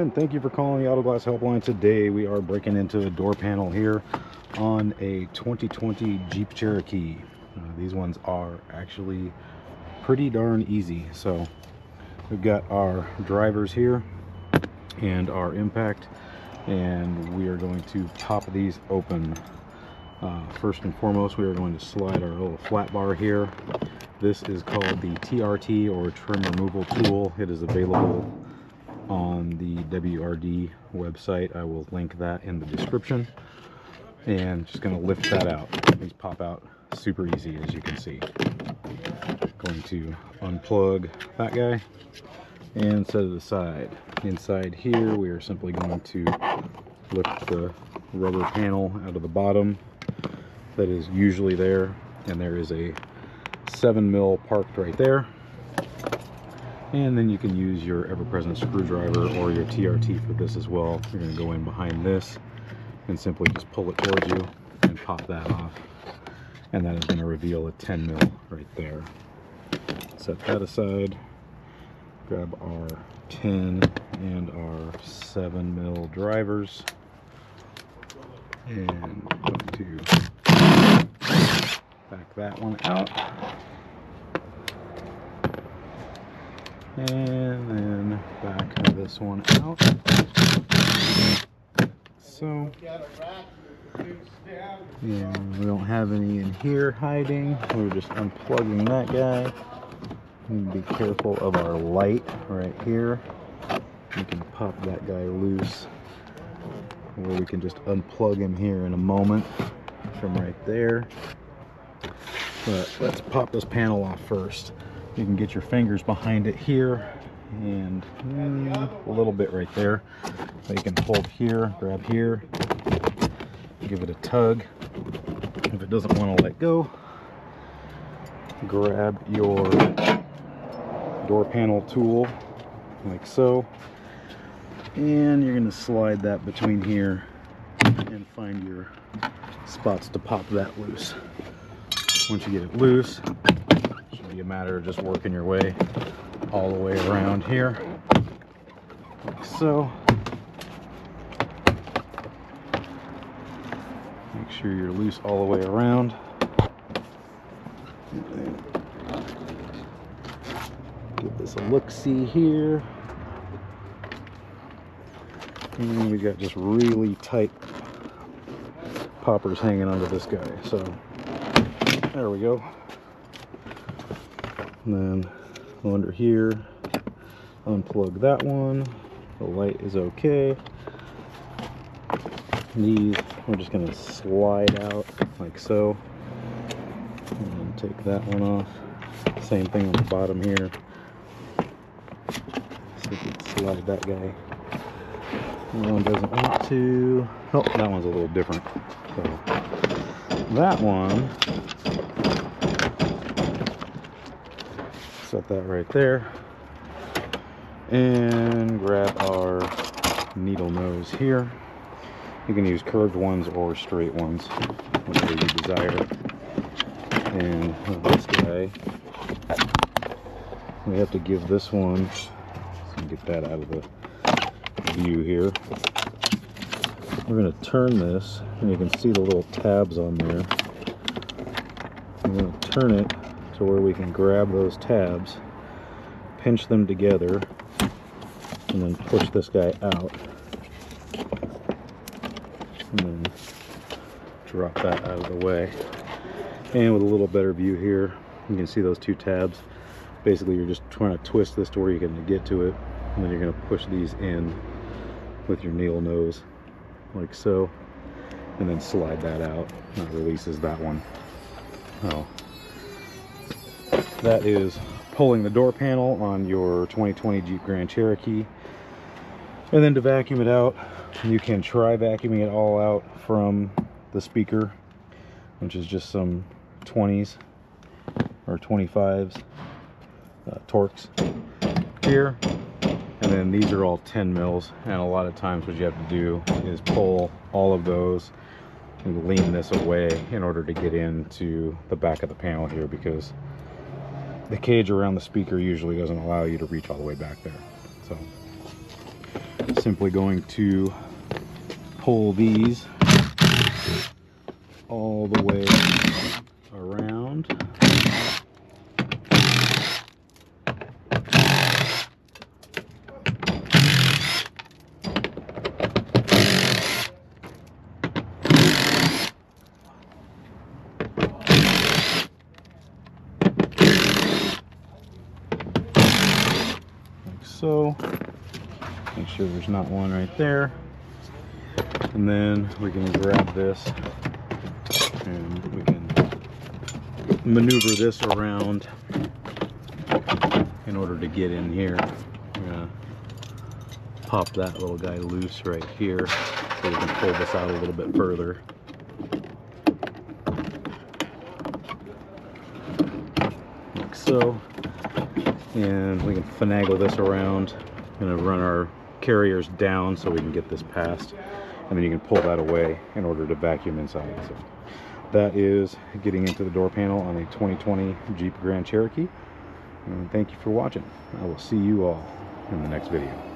again, thank you for calling the Auto Glass Helpline. Today we are breaking into a door panel here on a 2020 Jeep Cherokee. These ones are actually pretty darn easy. So we've got our drivers here and our impact, and we are going to pop these open. First and foremost, we are going to slide our little flat bar here. This is called the TRT, or trim removal tool. It is available on the WRD website. I will link that in the description. And just going to lift that out. These pop out super easy, as you can see. Going to unplug that guy and set it aside. Inside here, we are simply going to lift the rubber panel out of the bottom that is usually there, and there is a 7mm parked right there. And then you can use your ever-present screwdriver or your TRT for this as well. You're going to go in behind this and simply just pull it towards you and pop that off, and that is going to reveal a 10mm right there. Set that aside, grab our 10 and our 7mm drivers, and going to back that one out, and then back this one out. So, yeah, we don't have any in here hiding. We're just unplugging that guy. We need to be careful of our light right here. We can pop that guy loose, or we can just unplug him here in a moment from right there. But let's pop this panel off first. You can get your fingers behind it here and a little bit right there. So you can hold here, grab here, give it a tug. If it doesn't want to let go, grab your door panel tool like so, and you're going to slide that between here and find your spots to pop that loose. Once you get it loose, it should be a matter of just working your way all the way around here, like so. Make sure you're loose all the way around. And then give this a look-see here. And we got just really tight poppers hanging onto this guy. So there we go. And then under here, unplug that one. The light is okay. These we're just going to slide out like so, and then take that one off. Same thing on the bottom here. So we can slide that guy. That one doesn't want to. Oh, that one's a little different. So that one, set that right there, and grab our needle nose here. You can use curved ones or straight ones, whatever you desire. And this guy, we have to give this one, so get that out of the view here. We're going to turn this, and you can see the little tabs on there. I'm going to turn it to where we can grab those tabs, pinch them together, and then push this guy out. And then drop that out of the way. And with a little better view here, you can see those two tabs. Basically, you're just trying to twist this to where you can get to it, and then you're going to push these in with your needle nose like so, and then slide that out. That releases that one. Oh, that is pulling the door panel on your 2020 Jeep Grand Cherokee. And then to vacuum it out, you can try vacuuming it all out from the speaker, which is just some 20s or 25s Torx here. And then these are all 10mm, and a lot of times what you have to do is pull all of those and lean this away in order to get into the back of the panel here, because the cage around the speaker usually doesn't allow you to reach all the way back there. So Simply going to pull these all the way around. Like so. Make sure there's not one right there. And then we can grab this and we can maneuver this around in order to get in here. We're gonna pop that little guy loose right here so we can pull this out a little bit further. Like so. And we can finagle this around. I'm gonna run our carriers down so we can get this past, and then you can pull that away in order to vacuum inside. So that is getting into the door panel on a 2020 Jeep Grand Cherokee. And thank you for watching. I will see you all in the next video.